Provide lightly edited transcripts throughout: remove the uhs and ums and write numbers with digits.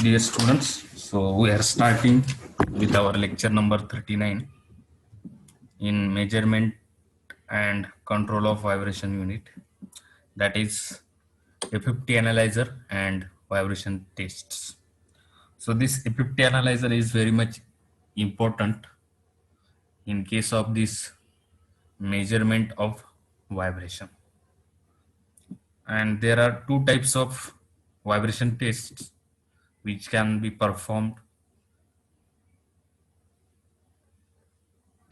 Dear students, so we are starting with our lecture number 39 in measurement and control of vibration unit, that is FFT analyzer and vibration tests. So this FFT analyzer is very much important in case of this measurement of vibration, and there are two types of vibration tests which can be performed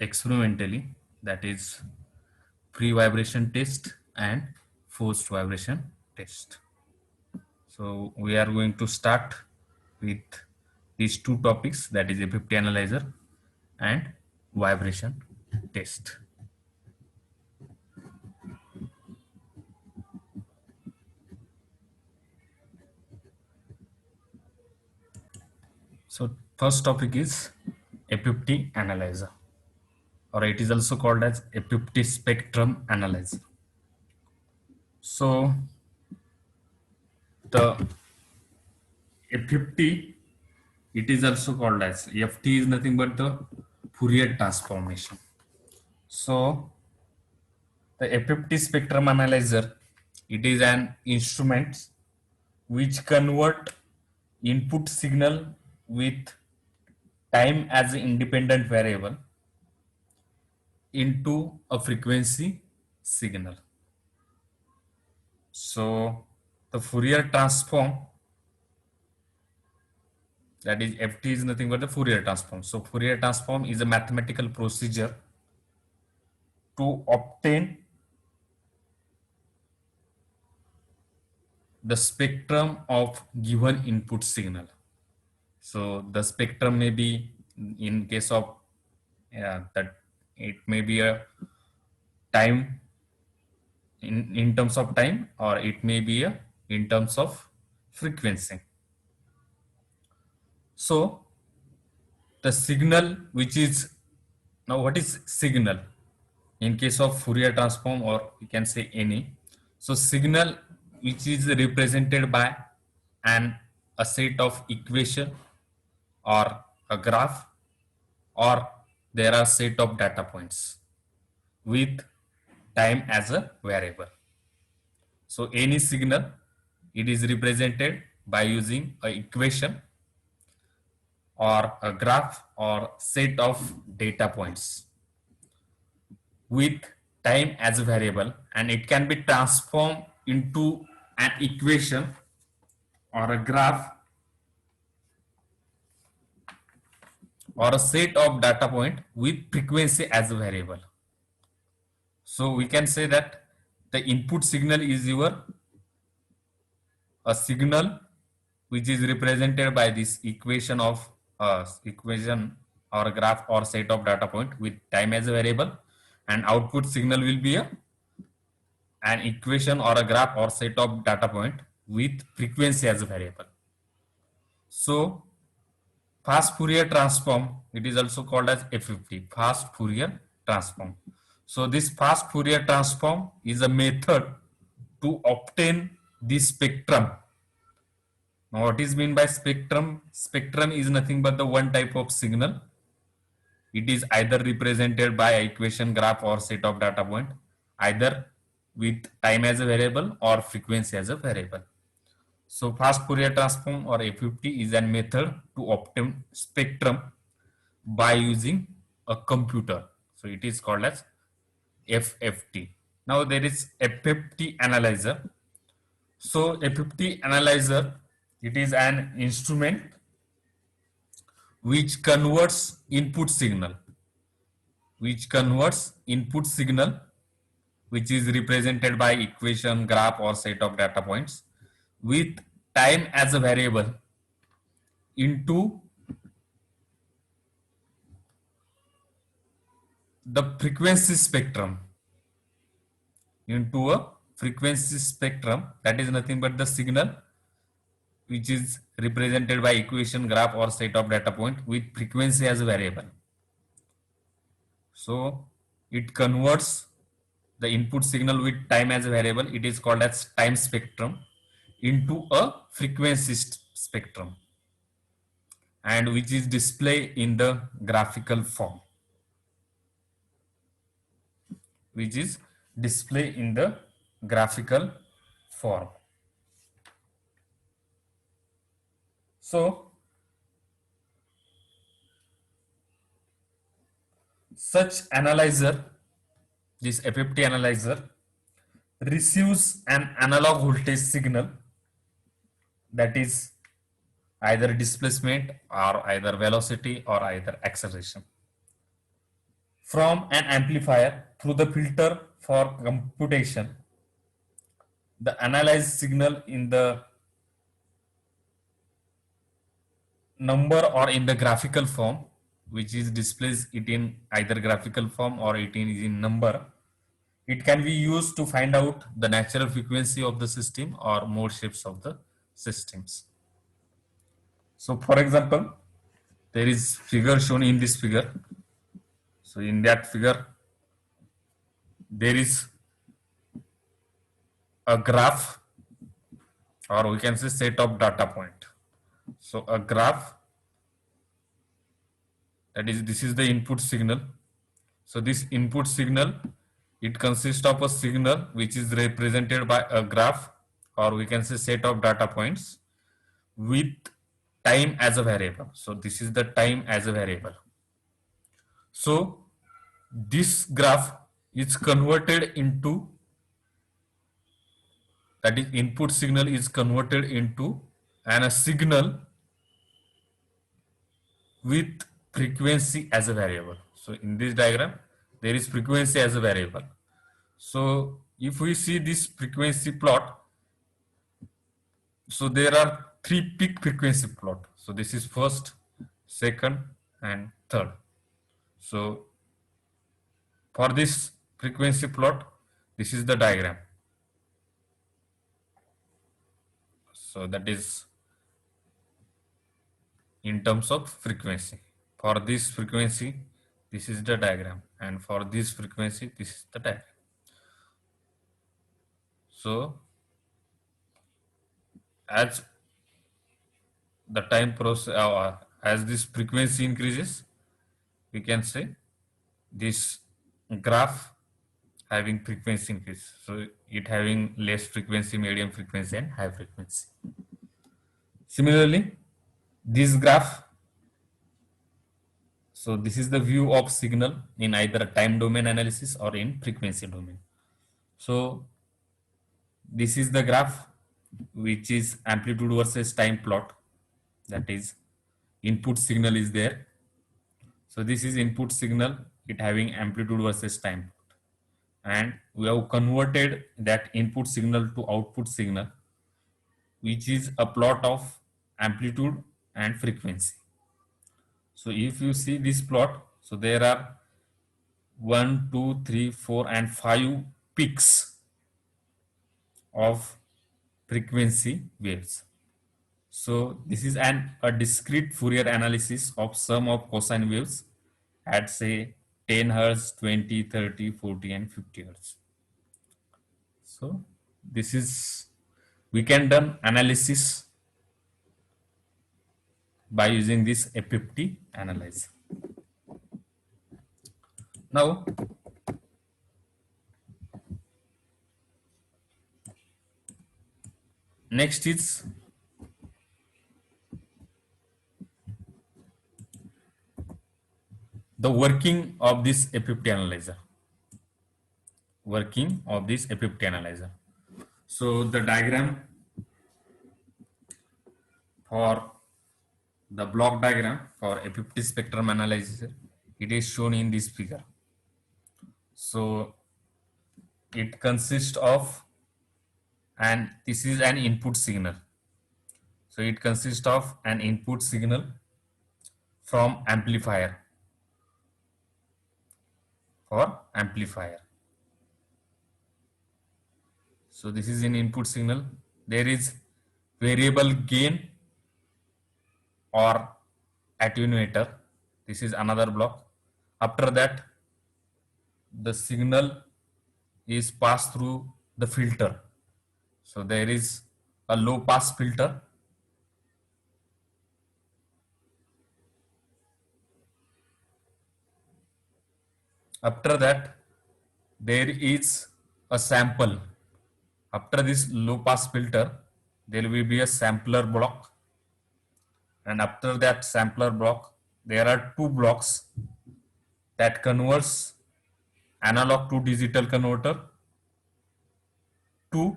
experimentally, that is free vibration test and forced vibration test. So we are going to start with these two topics, that is FFT analyzer and vibration test. So first topic is FFT analyzer, or it is also called as FFT spectrum analyzer. So the FFT, it is also called as, FT is nothing but the Fourier transformation. So the FFT spectrum analyzer, it is an instrument which convert input signal with time as an independent variable into a frequency signal. So the Fourier transform, that is FT is nothing but the Fourier transform. So Fourier transform is a mathematical procedure to obtain the spectrum of given input signal. So the spectrum may be, in case of that, it may be a time in terms of time, or it may be a in terms of frequency. So the signal which is, now what is signal in case of Fourier transform, or we can say any. So signal which is represented by a set of equation or a graph, or there are set of data points with time as a variable. So any signal, it is represented by using a equation or a graph or set of data points with time as a variable, and it can be transformed into an equation or a graph or a set of data point with frequency as a variable. So we can say that the input signal is a signal which is represented by this equation of equation or a graph or set of data point with time as a variable, and output signal will be an equation or a graph or set of data point with frequency as a variable. So fast Fourier transform, it is also called as FFT, fast Fourier transform. So this fast Fourier transform is a method to obtain the spectrum. Now what is meant by spectrum? Spectrum is nothing but the one type of signal. It is either represented by equation, graph or set of data point, either with time as a variable or frequency as a variable. So fast Fourier transform or FFT is a method to obtain spectrum by using a computer. So it is called as FFT. Now there is FFT analyzer. So FFT analyzer, it is an instrument which converts input signal, which is represented by equation, graph or set of data points with time as a variable into the frequency spectrum, that is nothing but the signal which is represented by equation, graph or set of data point with frequency as a variable. So it converts the input signal with time as a variable, it is called as time spectrum, into a frequency spectrum. and which is displayed in the graphical form, which is displayed in the graphical form. So such analyzer, this FFT analyzer, receives an analog voltage signal, that is either displacement or either velocity or either acceleration, from an amplifier through the filter for computation. The analyzed signal in the number or in the graphical form, which is displays it in either graphical form or it is in number. It can be used to find out the natural frequency of the system or mode shapes of the systems. So for example, there is figure shown in this figure. So in that figure, there is a graph, or we can say set of data point. So a graph, that is, this is the input signal. So this input signal, it consists of a signal which is represented by a graph, or we can say set of data points with time as a variable. So this is the time as a variable. So this graph is converted into, that is input signal is converted into and a signal with frequency as a variable. So in this diagram, there is frequency as a variable. So if we see this frequency plot, so there are three peak frequency plot. So this is first, second, and third. So for this frequency plot, this is the diagram. So that is in terms of frequency. For this frequency, this is the diagram, and for this frequency, this is the diagram. So as the time process, as this frequency increases, we can say this graph having frequency increase. So it having less frequency, medium frequency, and high frequency. Similarly, this graph, so this is the view of signal in either time domain analysis or in frequency domain. So this is the graph which is amplitude versus time plot, that is input signal is there. So this is input signal, it having amplitude versus time, and we have converted that input signal to output signal, which is a plot of amplitude and frequency. So if you see this plot, so there are 1, 2, 3, 4, and 5 peaks of frequency waves. So this is a discrete Fourier analysis of sum of cosine waves at say 10 Hertz, 20, 30, 40, and 50 Hertz. So this is, we can done analysis by using this FFT analyzer. Now next is the working of this FFT analyzer. Working of this FFT analyzer. So the diagram for the block diagram for FFT spectrum analyzer, it is shown in this figure. So it consists of, and this is an input signal. So it consists of an input signal from amplifier, for amplifier. So this is an input signal. There is variable gain or attenuator. This is another block. After that, the signal is passed through the filter. So there is a low pass filter, After that, there is a sample. After this low pass filter, there will be a sampler block, and after that sampler block, there are two blocks that converts analog to digital converter to,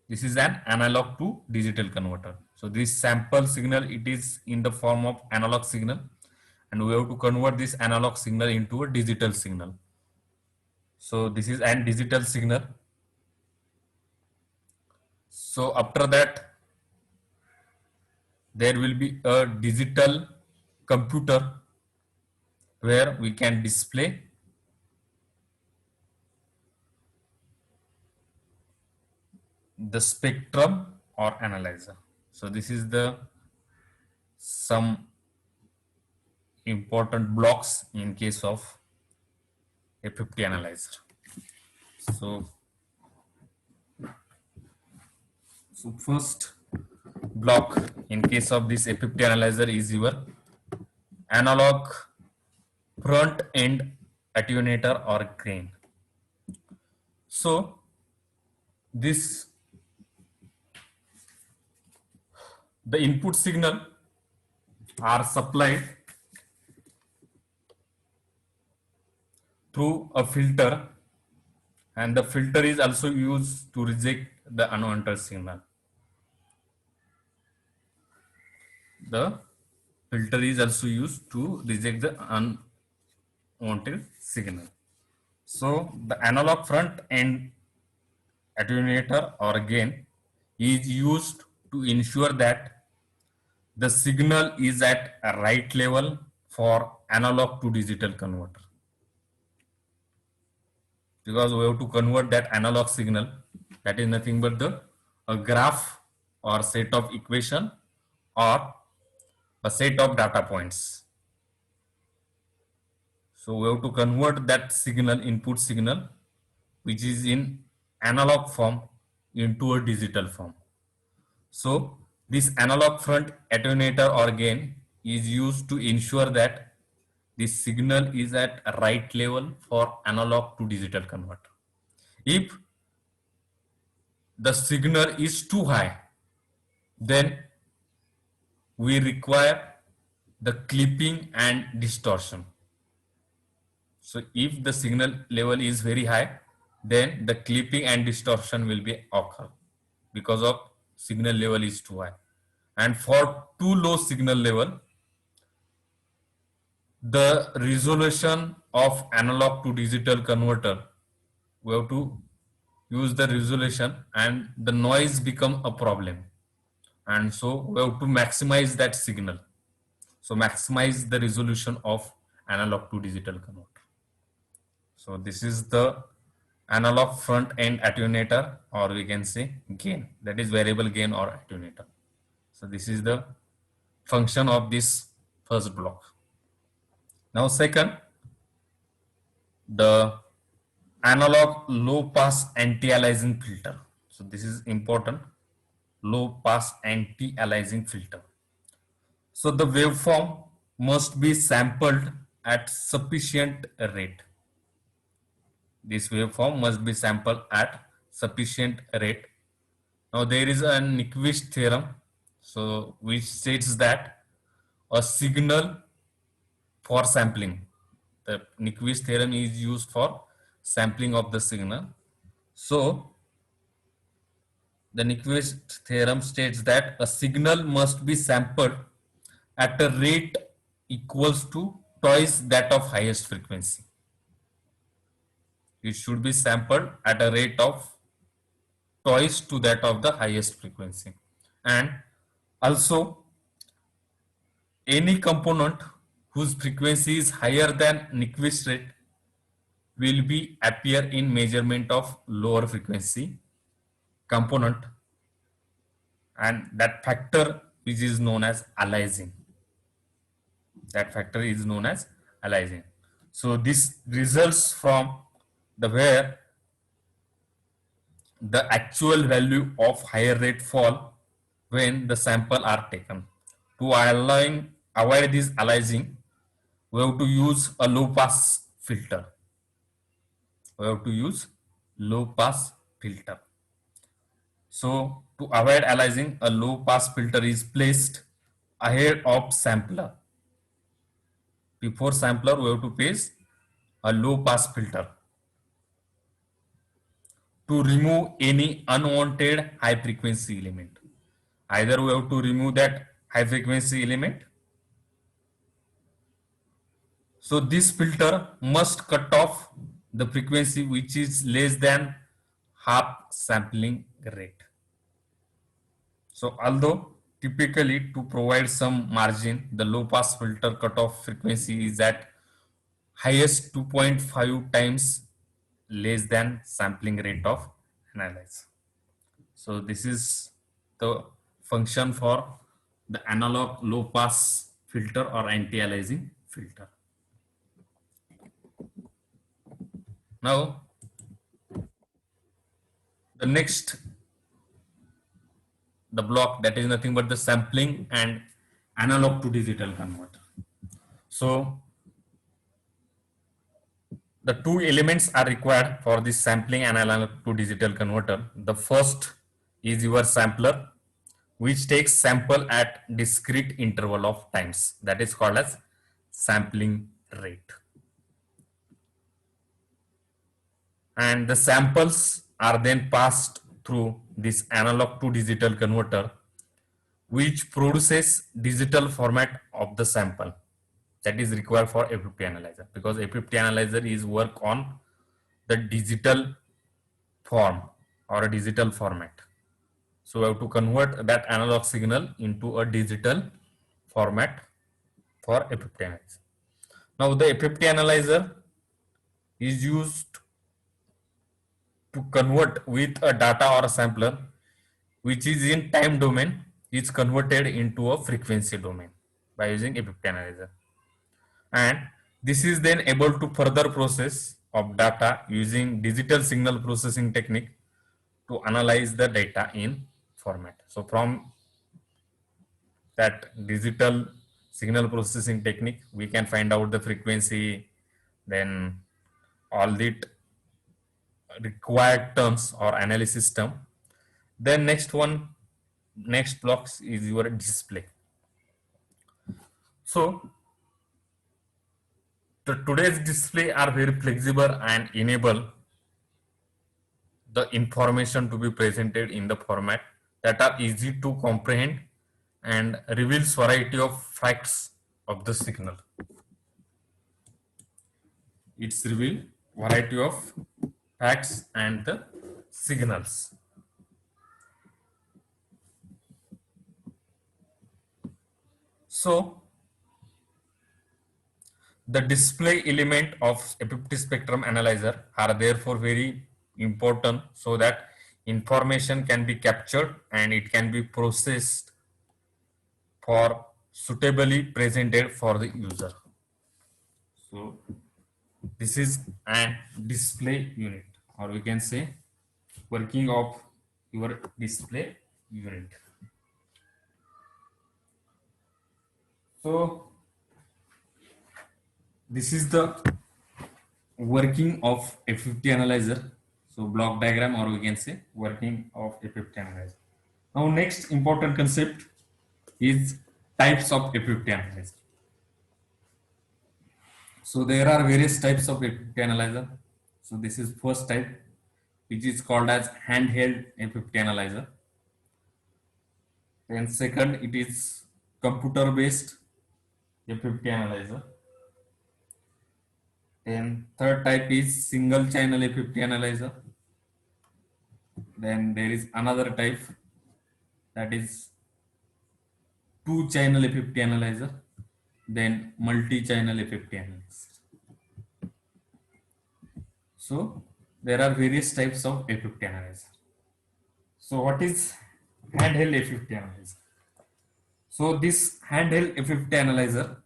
this is an analog to digital converter. So this sample signal, it is in the form of analog signal, and we have to convert this analog signal into a digital signal. So this is an digital signal. So after that, there will be a digital computer where we can display the spectrum or analyzer. So this is the some important blocks in case of a 50 analyzer. So, first block in case of this A50 analyzer is your analog front end attenuator or gain. So this, the input signal are supplied through a filter, and the filter is also used to reject the unwanted signal. The filter is also used to reject the unwanted signal. So the analog front end attenuator or gain is used to ensure that the signal is at a right level for analog to digital converter. Because we have to convert that analog signal, that is nothing but a graph or set of equation or a set of data points. So we have to convert that signal, input signal, which is in analog form, into a digital form. So this analog front attenuator or gain is used to ensure that the signal is at a right level for analog to digital converter. If the signal is too high, then we require the clipping and distortion. So if the signal level is very high, then the clipping and distortion will be occur because of signal level is too high. And for too low signal level, the resolution of analog to digital converter, we have to use the resolution, and the noise become a problem, and so we have to maximize that signal. So maximize the resolution of analog to digital converter. So this is the analog front end attenuator, or we can say gain, that is variable gain or attenuator. So this is the function of this first block. Now second, the analog low pass anti-aliasing filter. So this is important, low pass anti-aliasing filter. So the waveform must be sampled at sufficient rate. This waveform must be sampled at sufficient rate. Now there is a Nyquist theorem, so which states that a signal for sampling, the Nyquist theorem is used for sampling of the signal. So the Nyquist theorem states that a signal must be sampled at a rate equals to twice that of highest frequency. It should be sampled at a rate of twice to that of the highest frequency. And also any component whose frequency is higher than Nyquist rate will be appear in measurement of lower frequency component, and that factor which is known as aliasing. That factor is known as aliasing. So this results from the where the actual value of higher rate fall when the sample are taken. To avoid this aliasing, we have to use a low pass filter. we have to use low pass filter. So to avoid aliasing, a low pass filter is placed ahead of sampler. Before sampler, we have to place a low pass filter to remove any unwanted high frequency element. Either we have to remove that high frequency element. So this filter must cut off the frequency which is less than half sampling rate. So although typically to provide some margin, the low pass filter cutoff frequency is at highest 2.5 times less than sampling rate of analyze. So this is the function for the analog low pass filter or anti-aliasing filter. Now the next, the block, that is nothing but the sampling and analog to digital converter. So the two elements are required for this sampling and analog to digital converter. The first is your sampler, which takes sample at discrete interval of times, that is called as sampling rate. And the samples are then passed through this analog to digital converter, which produces digital format of the sample that is required for FFT analyzer, because FFT analyzer is work on the digital form or a digital format. So we have to convert that analog signal into a digital format for FFT analyzer. Now the FFT analyzer is used to convert with a data or a sampler which is in time domain is converted into a frequency domain by using FFT analyzer. And this is then able to further process of data using digital signal processing technique to analyze the data in format. So from that digital signal processing technique, we can find out the frequency, then all the required terms or analysis term. Then next blocks is your display. So the today's display are very flexible and enable the information to be presented in the format that are easy to comprehend and reveals variety of facts of the signal. It's reveal variety of facts and the signals. So the display element of FFT spectrum analyzer are therefore very important so that information can be captured and it can be processed for suitably presented for the user. So this is a display unit, or we can say working of your display unit. So this is the working of FFT analyzer. So block diagram, or we can say working of FFT analyzer. Now next important concept is types of FFT analyzer. So there are various types of FFT analyzer. So this is first type, which is called as handheld FFT analyzer. Then second, it is computer based FFT analyzer. Then third type is single channel FFT analyzer. Then there is another type, that is two channel FFT analyzer. Then multi channel FFT analyzer. So there are various types of FFT analyzer. So what is handheld FFT analyzer? So this handheld FFT analyzer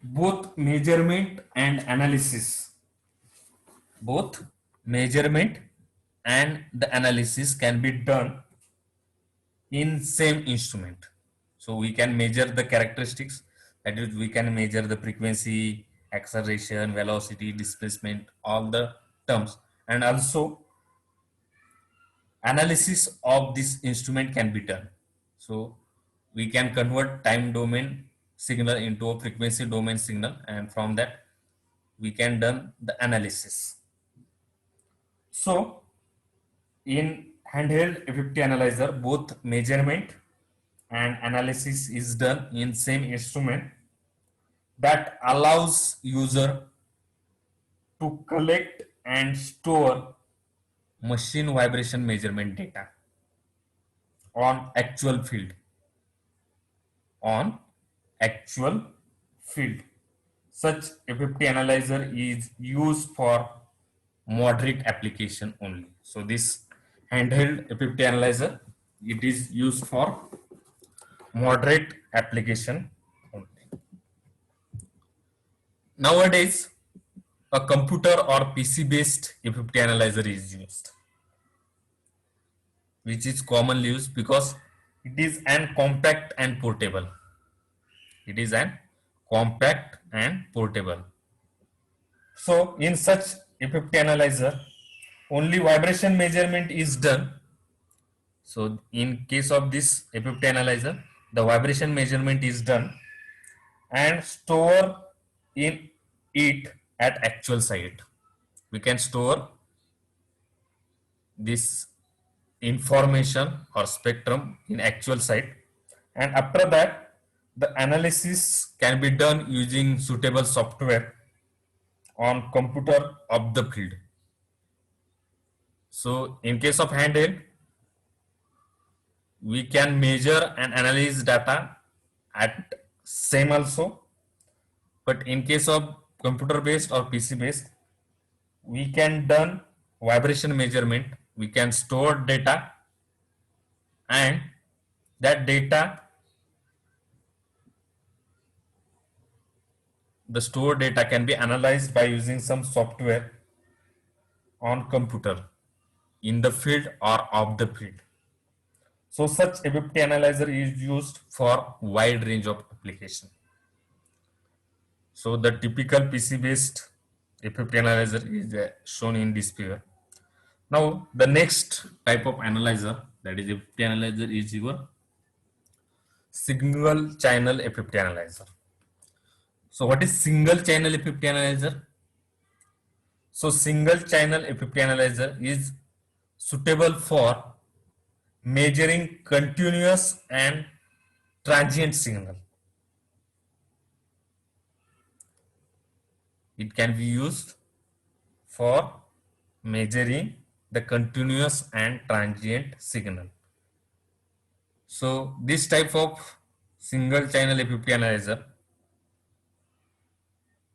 both measurement and analysis, both measurement and the analysis can be done in same instrument. So we can measure the characteristics, that is we can measure the frequency acceleration, velocity, displacement, all the terms, and also analysis of this instrument can be done. So we can convert time domain signal into a frequency domain signal, and from that we can done the analysis. So in handheld FFT analyzer, both measurement and analysis is done in same instrument that allows user to collect and store machine vibration measurement data on actual field on actual field. Such FFT analyzer is used for moderate application only. So this handheld FFT analyzer, it is used for moderate application only. Nowadays, a computer or PC based FFT analyzer is used, which is commonly used because it is an compact and portable. It is an compact and portable. So in such FFT analyzer, only vibration measurement is done. So in case of this FFT analyzer, the vibration measurement is done and store in it at actual site. We can store this information or spectrum in actual site, and after that the analysis can be done using suitable software on computer of the field. So in case of handheld, we can measure and analyze data at same also, but in case of computer based or PC based, we can done vibration measurement, we can store data, and that data, the stored data can be analyzed by using some software on computer in the field or off the field. So such FFT analyzer is used for wide range of application. So the typical PC based FFT analyzer is shown in this figure. Now the next type of analyzer, that is FFT analyzer, is your single channel FFT analyzer. So what is single channel FFT analyzer? So single channel FFT analyzer is suitable for measuring continuous and transient signal. It can be used for measuring the continuous and transient signal. So this type of single channel FFT analyzer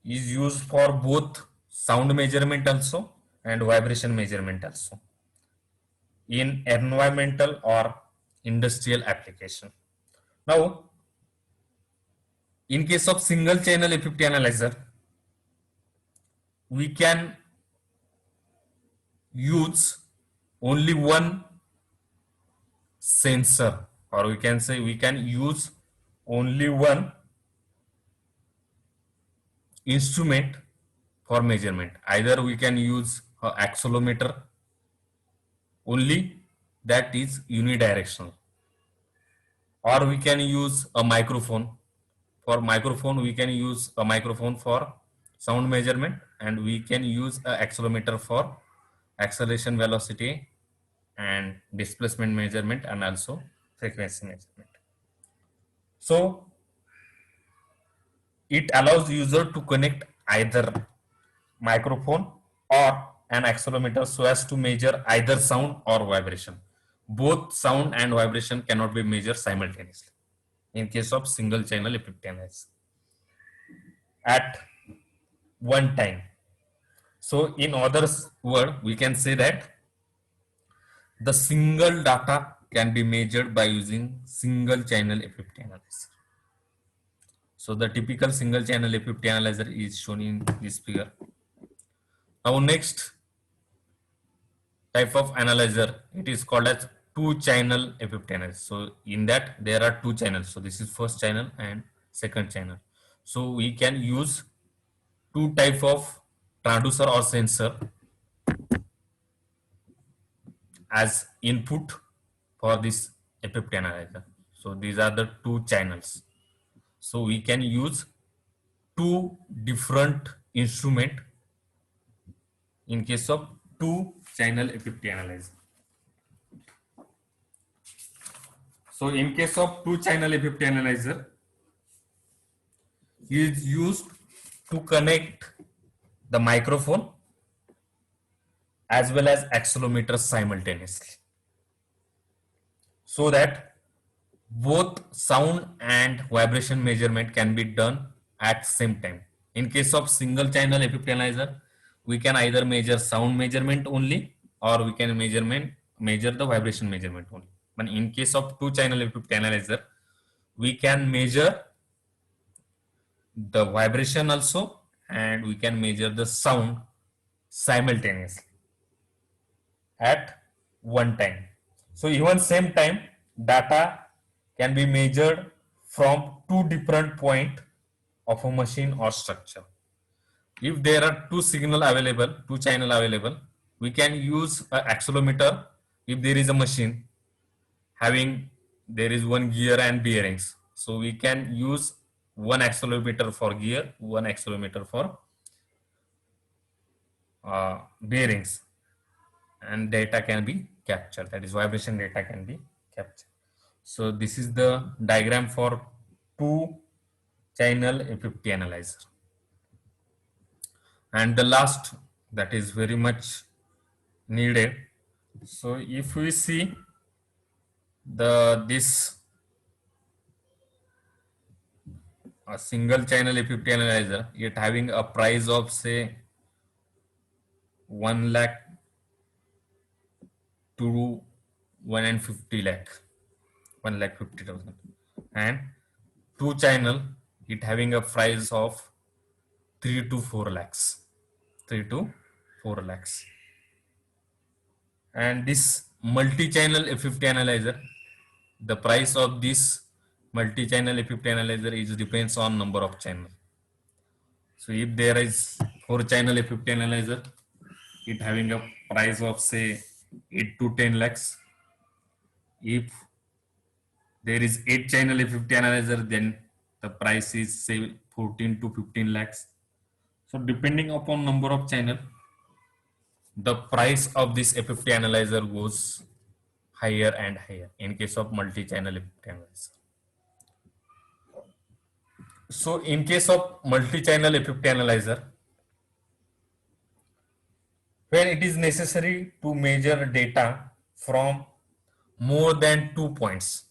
is used for both sound measurement also and vibration measurement also in environmental or industrial application. Now, in case of single channel FFT analyzer, we can use only one sensor, or we can say we can use only one instrument for measurement. Either we can use an accelerometer only, that is unidirectional, or we can use a microphone. For microphone, we can use a microphone for sound measurement, and we can use an accelerometer for acceleration, velocity, and displacement measurement, and also frequency measurement. So it allows user to connect either microphone or an accelerometer so as to measure either sound or vibration. Both sound and vibration cannot be measured simultaneously in case of single channel FFT analysis at one time. So in other word, we can say that the single data can be measured by using single channel FFT analyzer. So the typical single channel FFT analyzer is shown in this figure. Now next type of analyzer, it is called as two channel FFT analyzer. So in that there are two channels. So this is first channel and second channel. So we can use two type of transducer or sensor as input for this FFT analyzer. So these are the two channels. So we can use two different instrument in case of two channel FFT analyzer. So in case of two channel FFT analyzer is used to connect the microphone as well as accelerometer simultaneously, so that both sound and vibration measurement can be done at same time. In case of single channel FFT analyzer, we can either measure sound measurement only or we can measure the vibration measurement only. But in case of two channel FFT analyzer, we can measure the vibration also and we can measure the sound simultaneously at one time. So even same time data can be measured from two different point of a machine or structure. If there are two signal available, two channel available, we can use an accelerometer if there is a machine having there is one gear and bearings. So we can use one accelerometer for gear, one accelerometer for bearings, and data can be captured. That is vibration data can be captured. So this is the diagram for two channel FFT analyzer. And the last that is very much needed. So if we see this a single channel FFT analyzer, it having a price of say 1 lakh to 150 lakh, 1,50,000, and two channel it having a price of 3 to 4 lakhs, 3 to 4 lakhs. And this multi-channel FFT analyzer, the price of this multi-channel FFT analyzer is depends on number of channel. So if there is 4 channel FFT analyzer, it having a price of say 8 to 10 lakhs. If there is 8 channel FFT analyzer, then the price is say 14 to 15 lakhs. So depending upon number of channel, the price of this FFT analyzer goes higher and higher in case of multi-channel FFT analyzer. So in case of multi-channel FFT analyzer, when it is necessary to measure data from more than 2 points.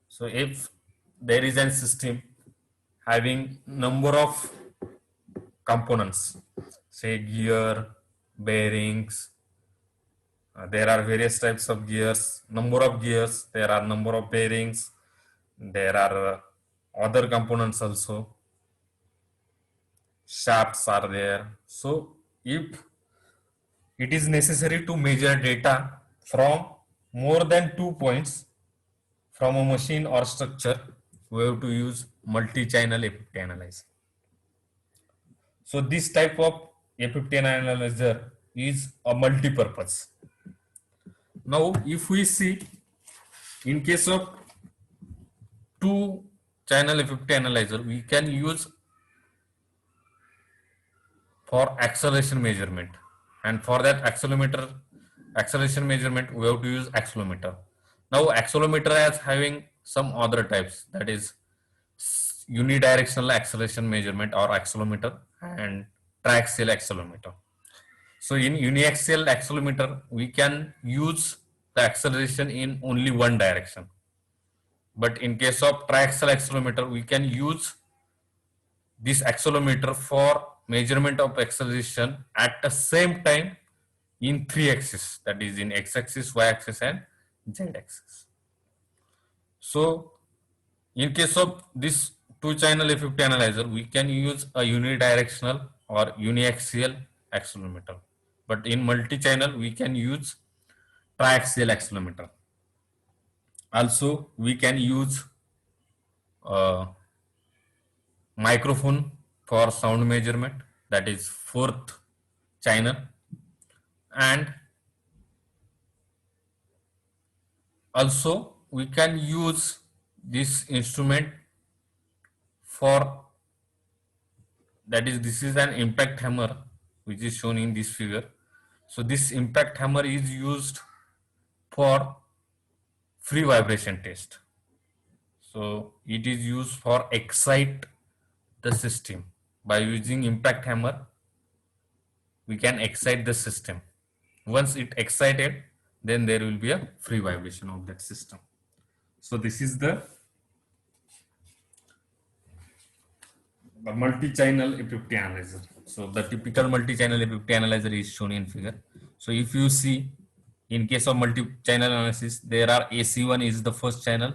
So if there is a system having number of components, say gear, bearings, there are various types of gears, number of gears, there are number of bearings, there are other components also, shafts are there. So if it is necessary to measure data from more than 2 points from a machine or structure, we have to use multi-channel FFT analyzer. So this type of FFT analyzer is a multi-purpose. Now if we see in case of two channel FFT analyzer, we can use for acceleration measurement, and for that acceleration measurement we have to use accelerometer. Now accelerometer is having some other types, that is unidirectional acceleration measurement or accelerometer and triaxial accelerometer. So in uniaxial accelerometer we can use the acceleration in only one direction, but in case of triaxial accelerometer we can use this accelerometer for measurement of acceleration at the same time in three axes, that is in x-axis, y-axis and z-axis. So in case of this two channel FFT analyzer, we can use a unidirectional or uniaxial accelerometer, but in multi-channel we can use triaxial accelerometer. Also we can use microphone for sound measurement, that is fourth channel. And also we can use this instrument for, that is, this is an impact hammer which is shown in this figure. So this impact hammer is used for free vibration test. So it is used for excite the system. By using impact hammer, we can excite the system. Once it excited, then there will be a free vibration of that system. So this is the multi-channel FFT analyzer. So the typical multi-channel FFT analyzer is shown in figure. So if you see, in case of multi-channel analysis, there are AC1 is the first channel,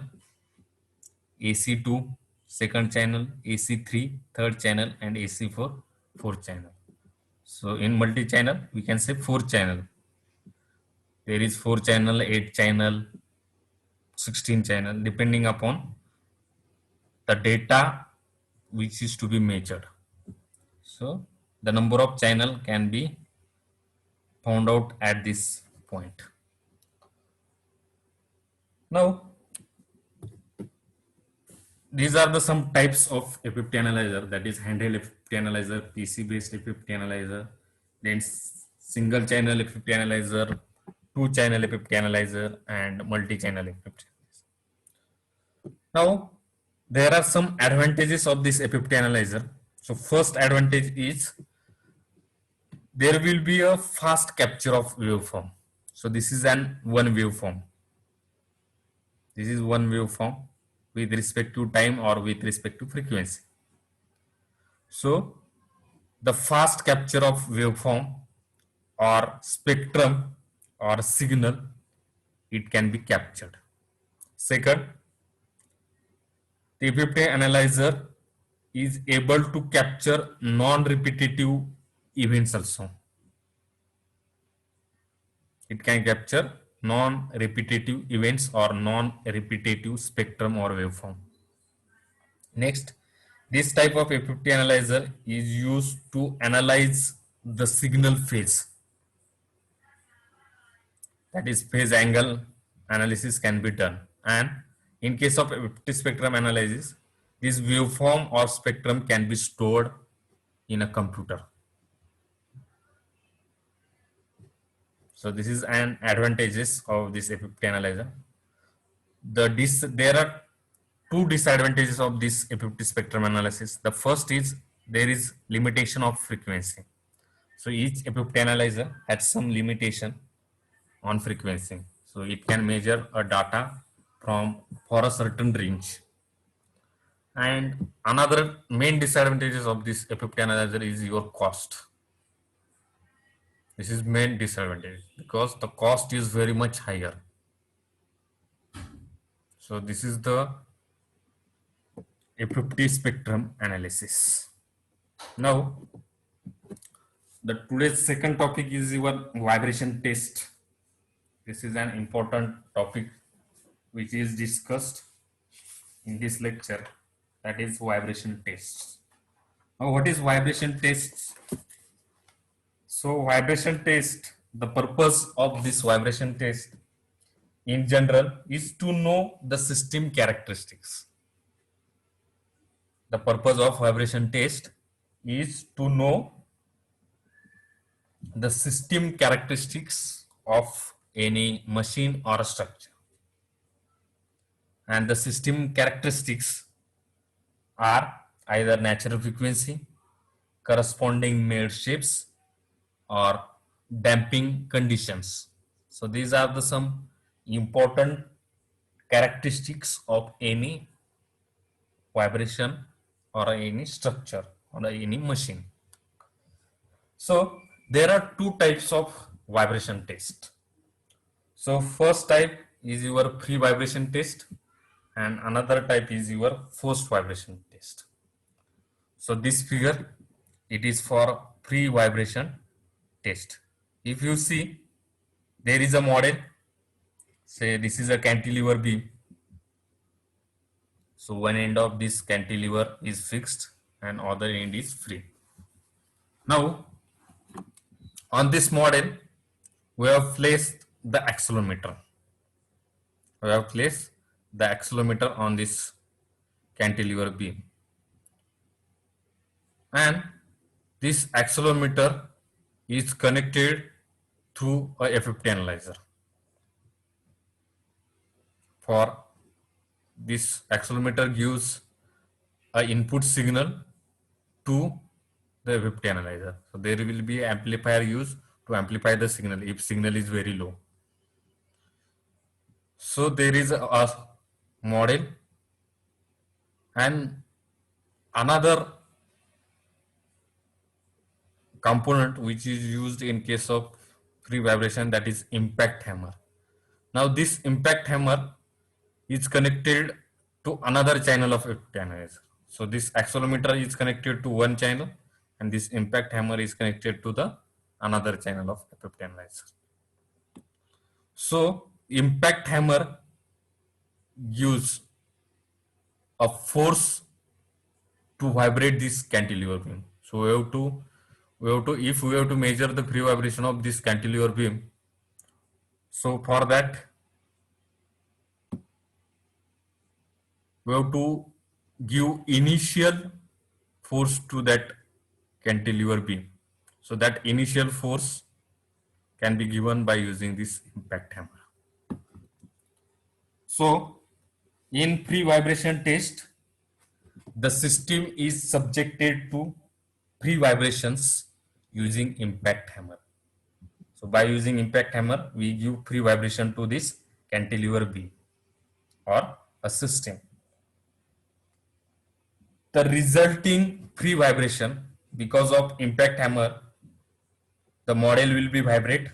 AC2 second channel, AC3 third channel, and AC4 fourth channel. So in multi-channel, we can say 4 channel. There is 4 channel, 8 channel, 16 channel, depending upon the data which is to be measured. So the number of channel can be found out at this point. Now, these are the some types of FFT analyzer, that is handheld FFT analyzer, PC based FFT analyzer, then single channel FFT analyzer, 2 channel FFT analyzer, and multi channel FFT. Now, there are some advantages of this FFT analyzer. So first advantage is there will be a fast capture of waveform. So this is one waveform. This is one waveform with respect to time or with respect to frequency. So the fast capture of waveform or spectrum or signal, it can be captured. Second, the FFT analyzer is able to capture non-repetitive events also. It can capture non-repetitive events or non-repetitive spectrum or waveform. Next, this type of FFT analyzer is used to analyze the signal phase. That is, phase angle analysis can be done. And in case of FFT spectrum analysis, this waveform or spectrum can be stored in a computer. So this is an advantages of this FFT analyzer. There are two disadvantages of this FFT spectrum analysis. The first is there is limitation of frequency. So each FFT analyzer has some limitation on frequency. So it can measure a data for a certain range. And another main disadvantages of this FFT analyzer is your cost. This is main disadvantage because the cost is very much higher. So this is the FFT spectrum analysis. Now, the today's second topic is your vibration test. This is an important topic which is discussed in this lecture, that is vibration tests. Now, what is vibration tests? So vibration test, the purpose of this vibration test in general is to know the system characteristics. The purpose of vibration test is to know the system characteristics of any machine or structure. And the system characteristics are either natural frequency, corresponding made shapes, or damping conditions. So these are the some important characteristics of any vibration or any structure or any machine. So there are two types of vibration test. So first type is your free vibration test and another type is your forced vibration test. So this figure, it is for free vibration test. If you see, there is a model, say this is a cantilever beam. So one end of this cantilever is fixed and other end is free. Now on this model we have placed the accelerometer. We have placed the accelerometer on this cantilever beam, and this accelerometer is connected through a FFT analyzer. For this accelerometer gives a input signal to the FFT analyzer. So there will be amplifier used to amplify the signal if signal is very low. So there is a model, and another component which is used in case of free vibration, that is impact hammer. Now this impact hammer is connected to another channel of FFT analyzer. So this accelerometer is connected to one channel and this impact hammer is connected to the another channel of FFT analyzer. So impact hammer gives a force to vibrate this cantilever beam. So if we have to measure the free vibration of this cantilever beam, so for that we have to give initial force to that cantilever beam. So that initial force can be given by using this impact hammer. So in free vibration test, the system is subjected to free vibrations using impact hammer. So by using impact hammer, we give free vibration to this cantilever beam or a system. The resulting free vibration, because of impact hammer, the model will be vibrate,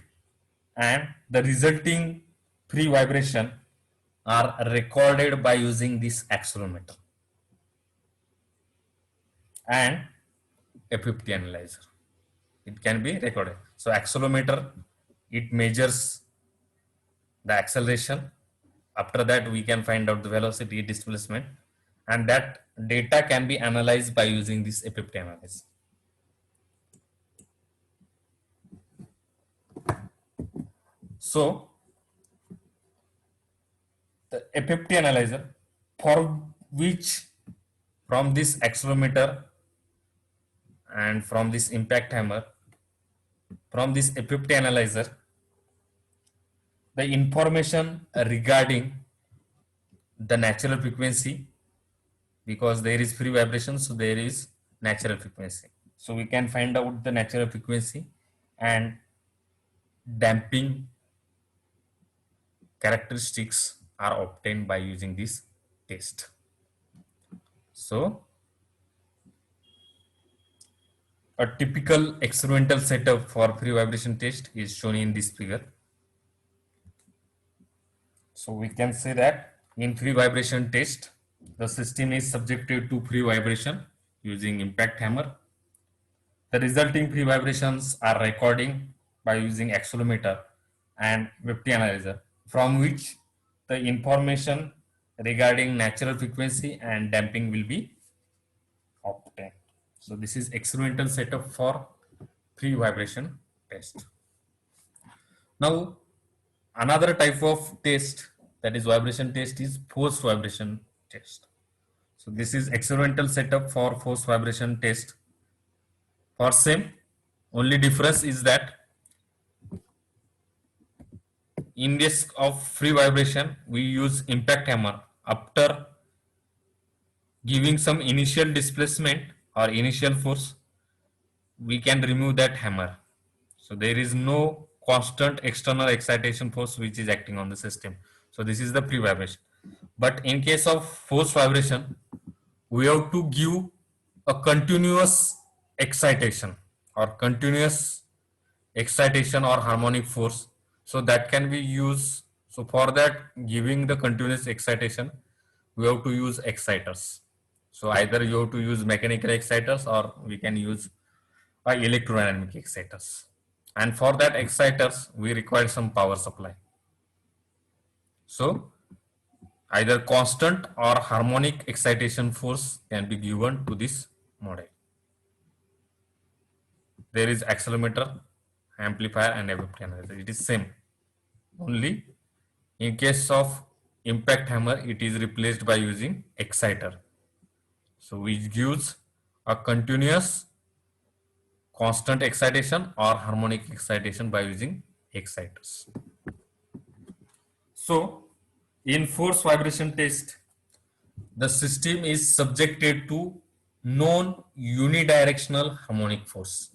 and the resulting free vibration are recorded by using this accelerometer and FFT analyzer. It can be recorded. So accelerometer, it measures the acceleration. After that we can find out the velocity, displacement, and that data can be analyzed by using this FFT analyzer. So the FFT analyzer, for which from this accelerometer and from this impact hammer, from this FFT analyzer, the information regarding the natural frequency, because there is free vibration, so there is natural frequency. So we can find out the natural frequency and damping characteristics are obtained by using this test. So a typical experimental setup for free vibration test is shown in this figure. So we can say that in free vibration test, the system is subjected to free vibration using impact hammer. The resulting free vibrations are recording by using accelerometer and FFT analyzer, from which the information regarding natural frequency and damping will be obtained. So this is experimental setup for free vibration test. Now another type of test, that is vibration test, is force vibration test. So this is experimental setup for force vibration test. For same, only difference is that in case of free vibration we use impact hammer. After giving some initial displacement or initial force, we can remove that hammer. So there is no constant external excitation force which is acting on the system. So this is the free vibration. But in case of force vibration, we have to give a continuous excitation or continuous excitation or harmonic force. So that can be used. So for that, giving the continuous excitation, we have to use exciters. So either you have to use mechanical exciters or we can use electrodynamic exciters. And for that exciters, we require some power supply. So either constant or harmonic excitation force can be given to this model. There is accelerometer, amplifier, and FFT analyzer. It is same. Only in case of impact hammer, it is replaced by using exciter. So which gives a continuous constant excitation or harmonic excitation by using exciters. So in force vibration test, the system is subjected to known unidirectional harmonic force.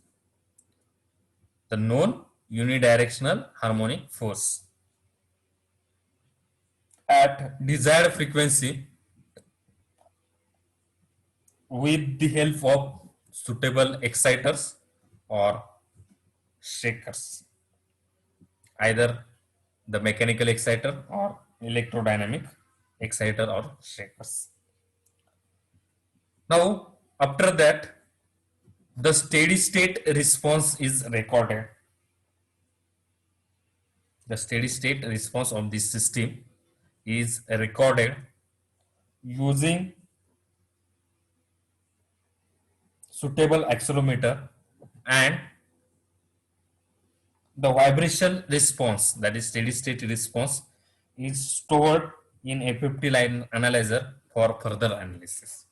The known unidirectional harmonic force at desired frequency with the help of suitable exciters or shakers, either the mechanical exciter or electrodynamic exciter or shakers. Now, after that, the steady state response is recorded. The steady state response of this system is recorded using suitable accelerometer, and the vibration response, that is steady state response, is stored in a FFT line analyzer for further analysis.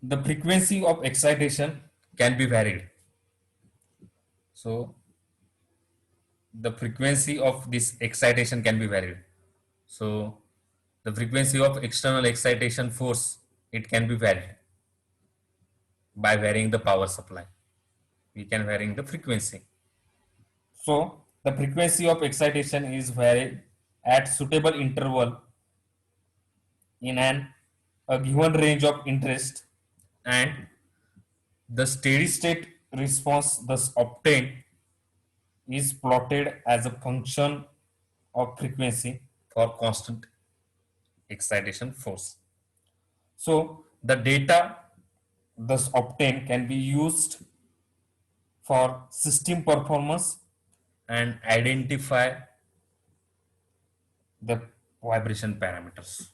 The frequency of excitation can be varied. So the frequency of this excitation can be varied. So the frequency of external excitation force, it can be varied by varying the power supply. We can varying the frequency. So the frequency of excitation is varied at suitable interval in a given range of interest, and the steady state response thus obtained is plotted as a function of frequency for constant excitation force. So the data thus obtained can be used for system performance and identify the vibration parameters.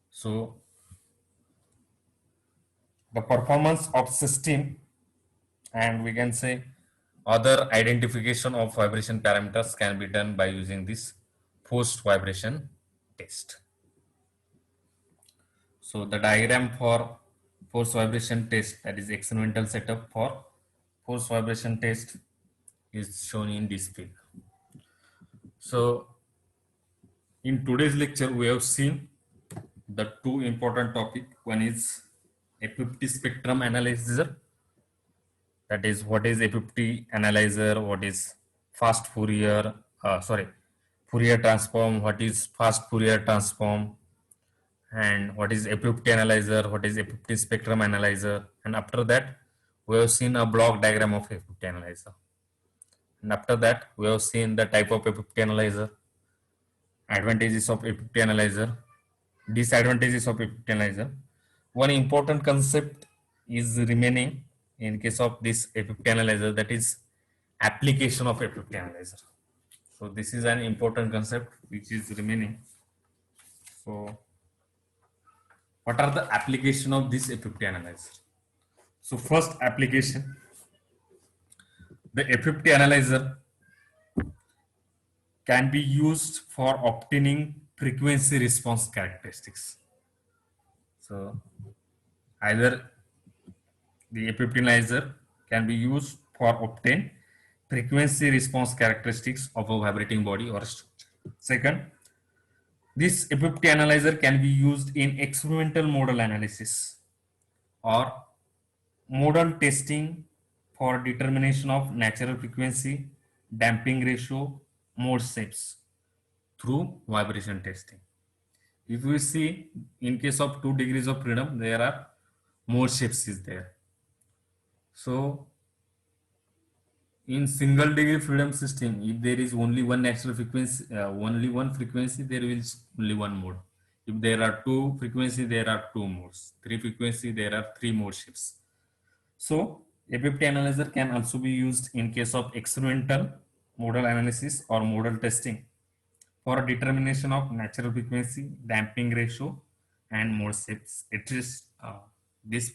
So the performance of system, and we can say other identification of vibration parameters, can be done by using this post vibration test. So the diagram for force vibration test, that is experimental setup for force vibration test, is shown in this figure. So in today's lecture we have seen the two important topic. One is FFT spectrum analyzer, that is what is FFT analyzer, what is fast Fourier, Fourier transform, what is fast Fourier transform, and what is FFT analyzer, what is FFT spectrum analyzer, and after that we have seen a block diagram of FFT analyzer, and after that we have seen the type of FFT analyzer, advantages of FFT analyzer, disadvantages of FFT analyzer. One important concept is remaining in case of this FFT analyzer, that is application of FFT analyzer. So this is an important concept which is remaining. So what are the application of this FFT analyzer? So first application, the FFT analyzer can be used for obtaining frequency response characteristics. So either the FFT analyzer can be used for obtain frequency response characteristics of a vibrating body or structure. Second, this FFT analyzer can be used in experimental model analysis or model testing for determination of natural frequency, damping ratio, mode shapes through vibration testing. If we see in case of 2 degrees of freedom, there are mode shapes is there. So in single degree freedom system, if there is only one natural frequency, only one frequency, there is only one mode. If there are two frequency, there are two modes. Three frequency, there are three mode shifts. So FFT analyzer can also be used in case of experimental model analysis or model testing for determination of natural frequency, damping ratio, and more steps. It is these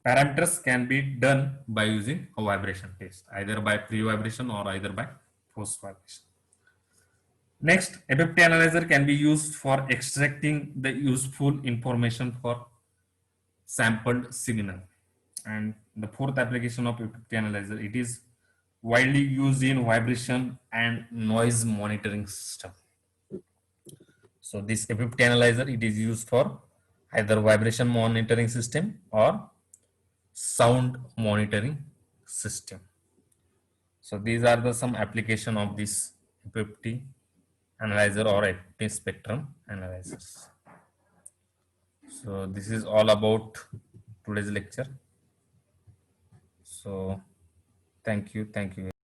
parameters can be done by using a vibration test, either by pre-vibration or either by post-vibration. Next, FFT analyzer can be used for extracting the useful information for sampled signal. And the fourth application of FFT analyzer, it is widely used in vibration and noise monitoring system. So this FFT analyzer, it is used for either vibration monitoring system or sound monitoring system. So these are the some application of this FFT analyzer or FFT spectrum analyzers. So this is all about today's lecture. So thank you.